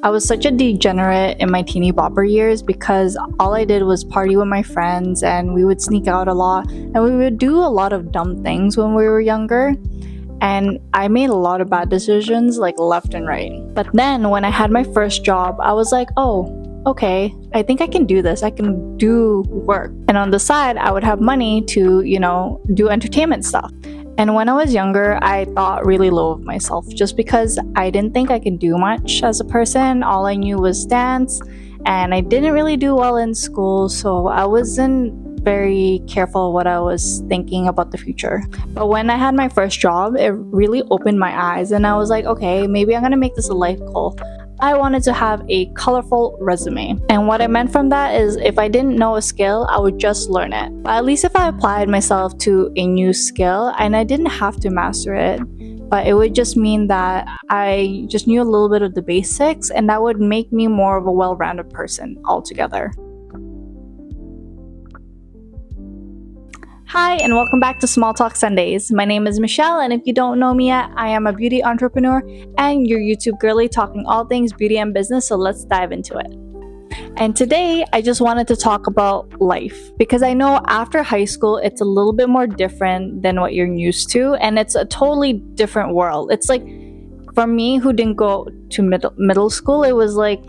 I was such a degenerate in my teeny bopper years because all I did was party with my friends and we would sneak out a lot and we would do a lot of dumb things when we were younger. And I made a lot of bad decisions like left and right. But then when I had my first job, I was like, oh, okay, I think I can do this. I can do work. And on the side, I would have money to, do entertainment stuff. And when I was younger, I thought really low of myself just because I didn't think I could do much as a person. All I knew was dance, and I didn't really do well in school, so I wasn't very careful what I was thinking about the future. But when I had my first job, it really opened my eyes, and I was like, okay, maybe I'm gonna make this a life goal. I wanted to have a colorful resume. And what I meant from that is if I didn't know a skill, I would just learn it. But at least if I applied myself to a new skill and I didn't have to master it, but it would just mean that I just knew a little bit of the basics, and that would make me more of a well-rounded person altogether. Hi, and welcome back to Small Talk Sundays. My name is Michelle, and if you don't know me yet, I am a beauty entrepreneur and your YouTube girly talking all things beauty and business, so let's dive into it. And today, I just wanted to talk about life because I know after high school, it's a little bit more different than what you're used to, and it's a totally different world. It's like, for me who didn't go to middle school, it was like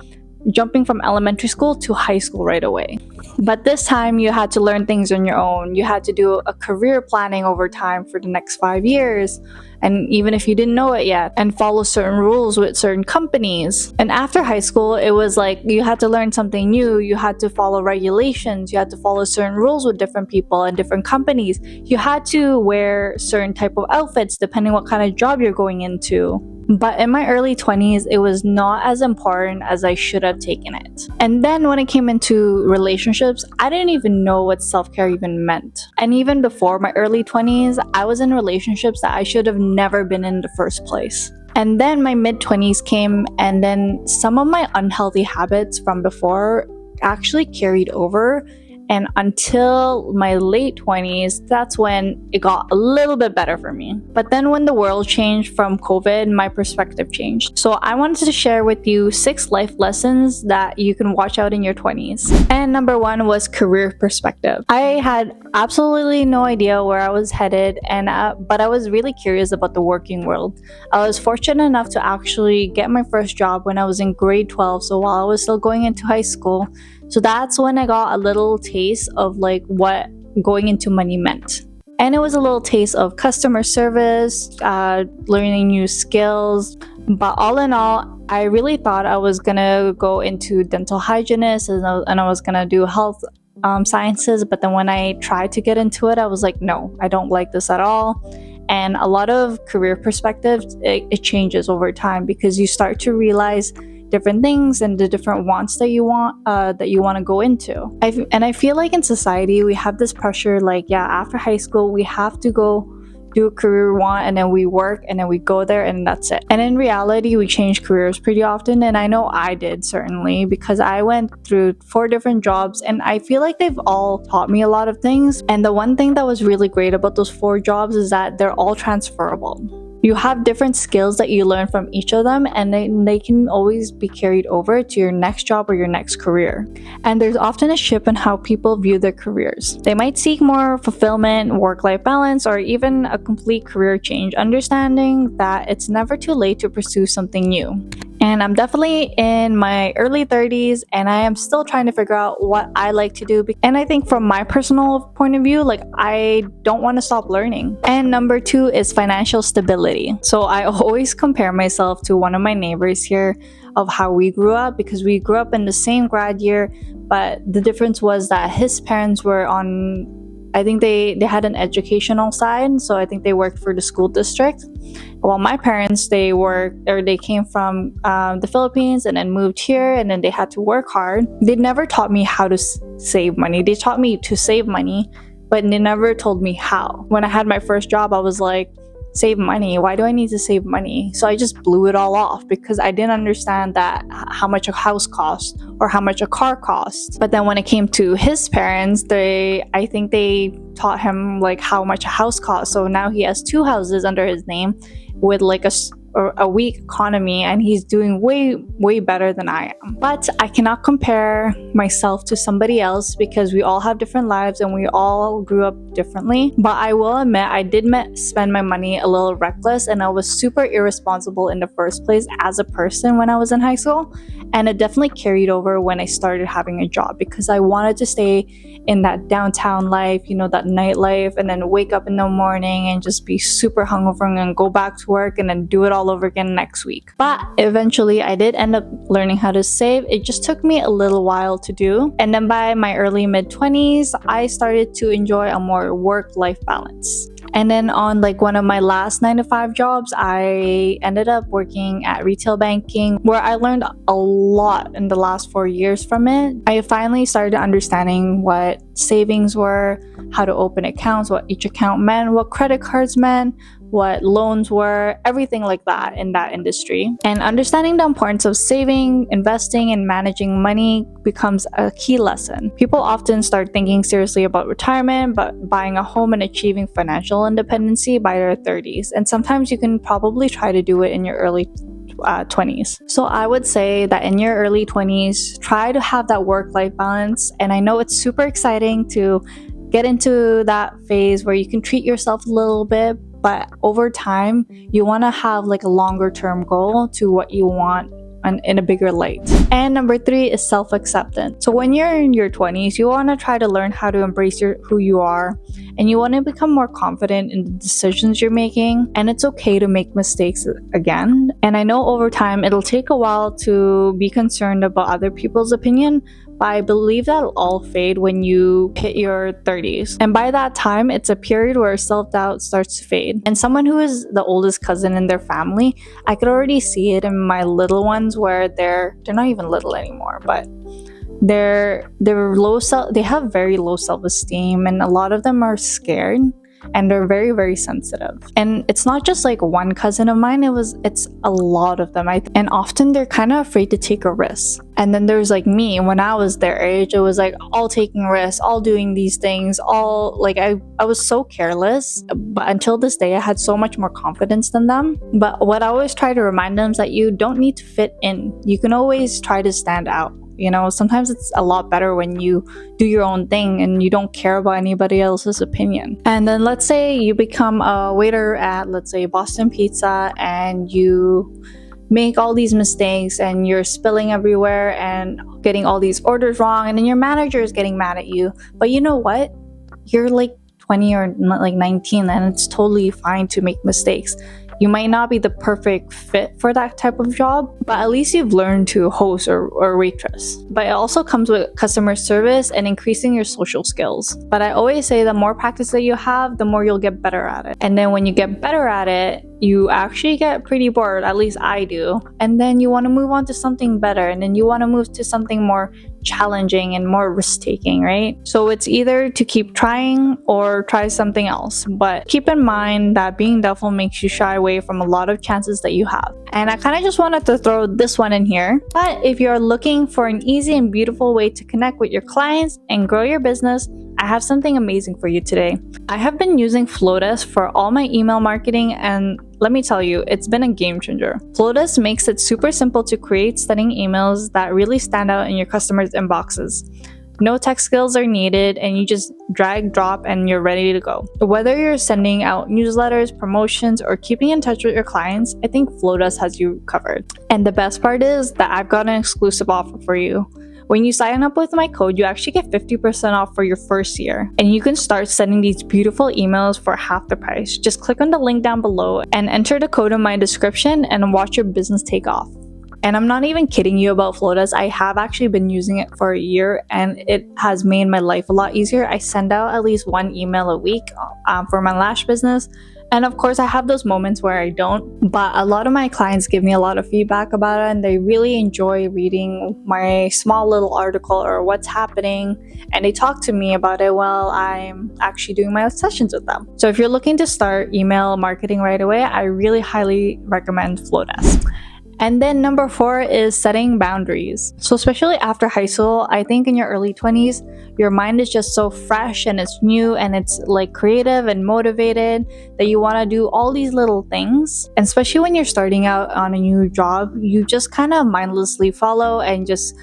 jumping from elementary school to high school right away. But this time you had to learn things on your own. You had to do a career planning over time for the next 5 years. And even if you didn't know it yet, and follow certain rules with certain companies. And after high school, it was like you had to learn something new. You had to follow regulations. You had to follow certain rules with different people and different companies. You had to wear certain type of outfits depending what kind of job you're going into. But in my early 20s, it was not as important as I should have taken it. And then when it came into relationships, I didn't even know what self-care even meant. And even before my early 20s, I was in relationships that I should have never been in the first place. And then my mid-20s came, and then some of my unhealthy habits from before actually carried over. And until my late 20s, that's when it got a little bit better for me. But then when the world changed from COVID, my perspective changed. So I wanted to share with you 6 life lessons that you can watch out in your 20s. And number 1 was career perspective. I had absolutely no idea where I was headed, but I was really curious about the working world. I was fortunate enough to actually get my first job when I was in grade 12, so while I was still going into high school. So that's when I got a little taste of like what going into money meant. And it was a little taste of customer service, learning new skills. But all in all, I really thought I was gonna go into dental hygienist and I was gonna do health sciences. But then when I tried to get into it, I was like, no, I don't like this at all. And a lot of career perspectives, it changes over time because you start to realize different things and the different wants that you want to go into. I feel like in society we have this pressure, like, yeah, after high school we have to go do a career we want, and then we work and then we go there and that's it. And in reality, we change careers pretty often, and I know I did certainly because I went through 4 different jobs, and I feel like they've all taught me a lot of things. And the one thing that was really great about those 4 jobs is that they're all transferable. You have different skills that you learn from each of them, and they can always be carried over to your next job or your next career. And there's often a shift in how people view their careers. They might seek more fulfillment, work-life balance, or even a complete career change, understanding that it's never too late to pursue something new. And I'm definitely in my early 30s, and I am still trying to figure out what I like to do. And I think from my personal point of view, like, I don't want to stop learning. And number 2 is financial stability. So I always compare myself to one of my neighbors here of how we grew up, because we grew up in the same grad year, but the difference was that his parents were on, I think they had an educational side, so I think they worked for the school district. Well, my parents, they came from the Philippines and then moved here, and then they had to work hard. They never taught me how to save money. They taught me to save money, but they never told me how. When I had my first job, I was like, save money? Why do I need to save money? So I just blew it all off because I didn't understand that how much a house costs or how much a car costs. But then when it came to his parents, I think they taught him like how much a house costs. So now he has 2 houses under his name with like a weak economy, and he's doing way better than I am. But I cannot compare myself to somebody else because we all have different lives and we all grew up differently. But I will admit, I did spend my money a little reckless, and I was super irresponsible in the first place as a person when I was in high school. And it definitely carried over when I started having a job because I wanted to stay in that downtown life, you know, that nightlife, and then wake up in the morning and just be super hungover and go back to work and then do it all over again next week. But eventually I did end up learning how to save. It just took me a little while to do. And then by my early mid-20s, I started to enjoy a more work-life balance. And then on like one of my last 9-to-5 jobs, I ended up working at retail banking, where I learned a lot in the last 4 years from it. I finally started understanding what savings were, how to open accounts, what each account meant, what credit cards meant, what loans were, everything like that in that industry. And understanding the importance of saving, investing, and managing money becomes a key lesson. People often start thinking seriously about retirement, but buying a home and achieving financial independency by their 30s. And sometimes you can probably try to do it in your early 20s. So I would say that in your early 20s, try to have that work-life balance. And I know it's super exciting to get into that phase where you can treat yourself a little bit, but over time you want to have like a longer term goal to what you want and in a bigger light. And number 3 is self-acceptance. So when you're in your 20s, you want to try to learn how to embrace who you are, and you want to become more confident in the decisions you're making. And it's okay to make mistakes again. And I know over time it'll take a while to be concerned about other people's opinion, but I believe that'll all fade when you hit your 30s. And by that time, it's a period where self-doubt starts to fade. And someone who is the oldest cousin in their family, I could already see it in my little ones where they're not even little anymore, but they're they have very low self-esteem, and a lot of them are scared. And they're very sensitive. And it's not just like one cousin of mine, it's a lot of them. And often they're kind of afraid to take a risk. And then there's like me, when I was their age, it was like all taking risks, all doing these things, all like I was so careless. But until this day, I had so much more confidence than them. But what I always try to remind them is that you don't need to fit in. You can always try to stand out. You know, sometimes it's a lot better when you do your own thing and you don't care about anybody else's opinion. And then let's say you become a waiter at, let's say, Boston Pizza, and you make all these mistakes and you're spilling everywhere and getting all these orders wrong, and then your manager is getting mad at you. But you know what? You're like 20 or like 19, and it's totally fine to make mistakes. You might not be the perfect fit for that type of job, but at least you've learned to host or waitress. But it also comes with customer service and increasing your social skills. But I always say the more practice that you have, the more you'll get better at it. And then when you get better at it, you actually get pretty bored, at least I do. And then you want to move on to something better, and then you want to move to something more challenging and more risk-taking, right? So it's either to keep trying or try something else. But keep in mind that being doubtful makes you shy away from a lot of chances that you have. And I kind of just wanted to throw this one in here. But if you're looking for an easy and beautiful way to connect with your clients and grow your business, I have something amazing for you today. I have been using Flowdesk for all my email marketing, and let me tell you, it's been a game changer. Flowdesk makes it super simple to create stunning emails that really stand out in your customers' inboxes. No tech skills are needed, and you just drag, drop, and you're ready to go. Whether you're sending out newsletters, promotions, or keeping in touch with your clients, I think Flowdesk has you covered. And the best part is that I've got an exclusive offer for you. When you sign up with my code, you actually get 50% off for your first year. And you can start sending these beautiful emails for half the price. Just click on the link down below and enter the code in my description and watch your business take off. And I'm not even kidding you about Flowdesk. I have actually been using it for a year, and it has made my life a lot easier. I send out at least one email a week for my lash business. And of course, I have those moments where I don't, but a lot of my clients give me a lot of feedback about it, and they really enjoy reading my small little article or what's happening, and they talk to me about it while I'm actually doing my sessions with them. So if you're looking to start email marketing right away, I really highly recommend Flowdesk. And then number 4 is setting boundaries. So especially after high school, I think in your early 20s, your mind is just so fresh and it's new and it's like creative and motivated that you want to do all these little things. And especially when you're starting out on a new job, you just kind of mindlessly follow and just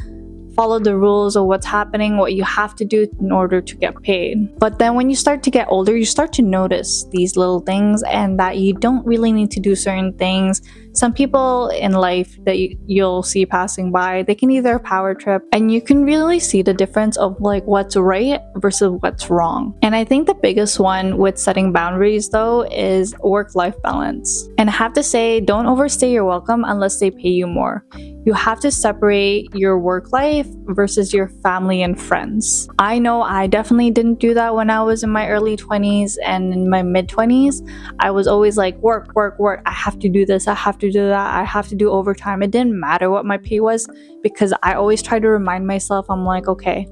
follow the rules of what's happening, what you have to do in order to get paid. But then when you start to get older, you start to notice these little things and that you don't really need to do certain things. Some people in life that you'll see passing by, they can either power trip, and you can really see the difference of like what's right versus what's wrong. And I think the biggest one with setting boundaries though is work-life balance. And I have to say, don't overstay your welcome unless they pay you more. You have to separate your work life versus your family and friends. I know I definitely didn't do that when I was in my early 20s and in my mid 20s. I was always like, work, work, work. I have to do this. I have to do that. I have to do overtime. It didn't matter what my pay was because I always try to remind myself, I'm like, okay,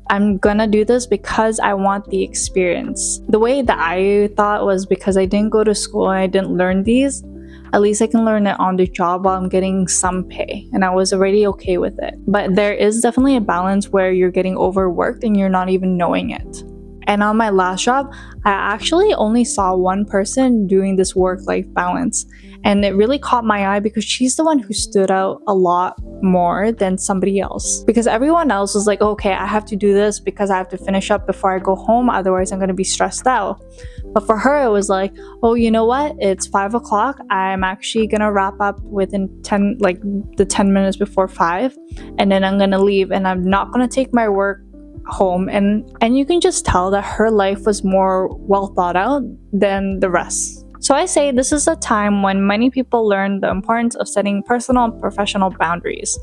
I'm gonna do this because I want the experience. The way that I thought was because I didn't go to school and I didn't learn these, at least I can learn it on the job while I'm getting some pay, and I was already okay with it. But there is definitely a balance where you're getting overworked and you're not even knowing it. And on my last job, I actually only saw one person doing this work-life balance, and it really caught my eye because she's the one who stood out a lot more than somebody else. Because everyone else was like, okay, I have to do this because I have to finish up before I go home, otherwise I'm going to be stressed out. But for her, it was like, oh, you know what? It's 5 o'clock. I'm actually going to wrap up within 10 minutes before 5, and then I'm going to leave, and I'm not going to take my work home. And you can just tell that her life was more well thought out than the rest. So I say this is a time when many people learn the importance of setting personal and professional boundaries.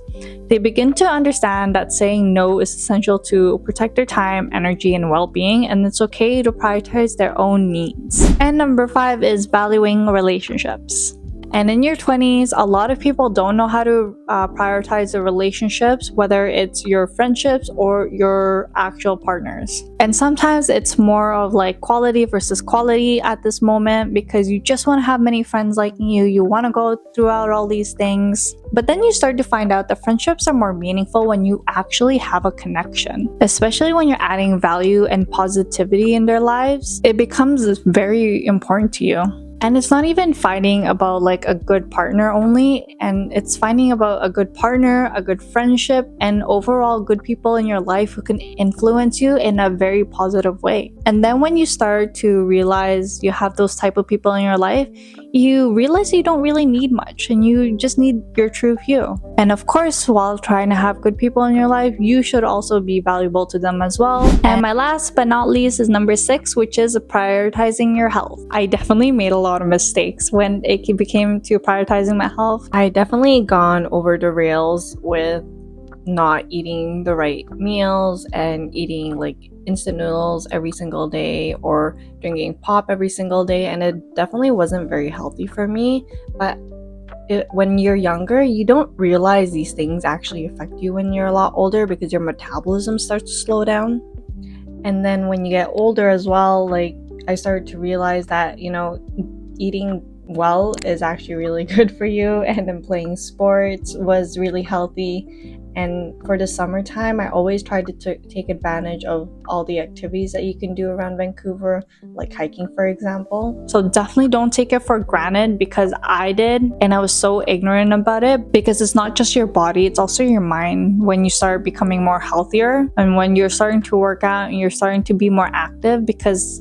They begin to understand that saying no is essential to protect their time, energy, and well-being, and it's okay to prioritize their own needs. And number 5 is valuing relationships. And in your 20s, a lot of people don't know how to prioritize the relationships, whether it's your friendships or your actual partners. And sometimes it's more of like quality versus quality at this moment because you just want to have many friends like you want to go throughout all these things. But then you start to find out that friendships are more meaningful when you actually have a connection, especially when you're adding value and positivity in their lives. It becomes very important to you. And it's not even fighting about like a good partner only, and it's finding about a good partner, a good friendship, and overall good people in your life who can influence you in a very positive way. And then when you start to realize you have those type of people in your life, you realize you don't really need much and you just need your true you. And of course, while trying to have good people in your life, you should also be valuable to them as well. And my last but not least is number 6, which is prioritizing your health. I definitely made a lot of mistakes when it became to prioritizing my health. I definitely gone over the rails with not eating the right meals and eating like instant noodles every single day or drinking pop every single day, and it definitely wasn't very healthy for me. But when you're younger, you don't realize these things actually affect you when you're a lot older because your metabolism starts to slow down. And then when you get older as well, like I started to realize that, you know, eating well is actually really good for you, and then playing sports was really healthy. And for the summertime, I always tried to take advantage of all the activities that you can do around Vancouver, like hiking, for example. So definitely don't take it for granted, because I did, and I was so ignorant about it, because it's not just your body, it's also your mind when you start becoming more healthier and when you're starting to work out and you're starting to be more active. Because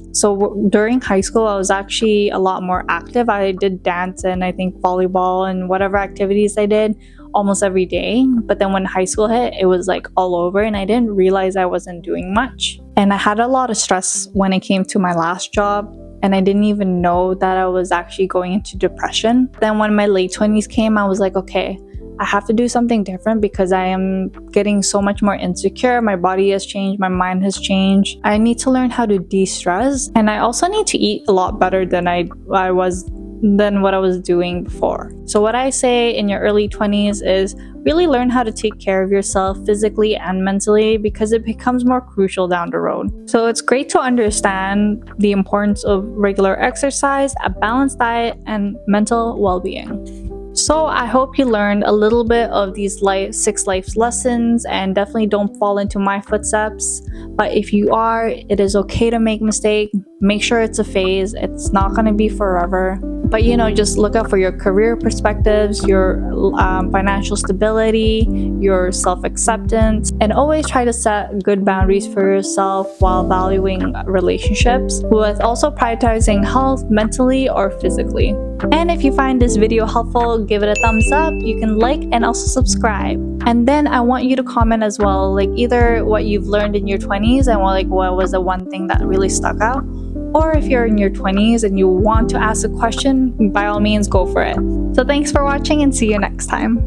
during high school, I was actually a lot more active. I did dance and I think volleyball and whatever activities I did almost every day. But then when high school hit, it was like all over, and I didn't realize I wasn't doing much. And I had a lot of stress when it came to my last job, and I didn't even know that I was actually going into depression. Then when my late 20s came, I was like, okay, I have to do something different because I am getting so much more insecure. My body has changed, my mind has changed. I need to learn how to de-stress, and I also need to eat a lot better than what I was doing before. So what I say in your early 20s is really learn how to take care of yourself physically and mentally, because it becomes more crucial down the road. So it's great to understand the importance of regular exercise, a balanced diet, and mental well-being. So I hope you learned a little bit of these 6 life lessons and definitely don't fall into my footsteps. But if you are, it is okay to make mistakes. Make sure it's a phase. It's not going to be forever. But just look out for your career perspectives, your financial stability, your self-acceptance, and always try to set good boundaries for yourself while valuing relationships, with also prioritizing health mentally or physically. And if you find this video helpful, give it a thumbs up. You can like and also subscribe. And then I want you to comment as well, like either what you've learned in your 20s and what was the one thing that really stuck out. Or if you're in your 20s and you want to ask a question, by all means, go for it. So thanks for watching and see you next time.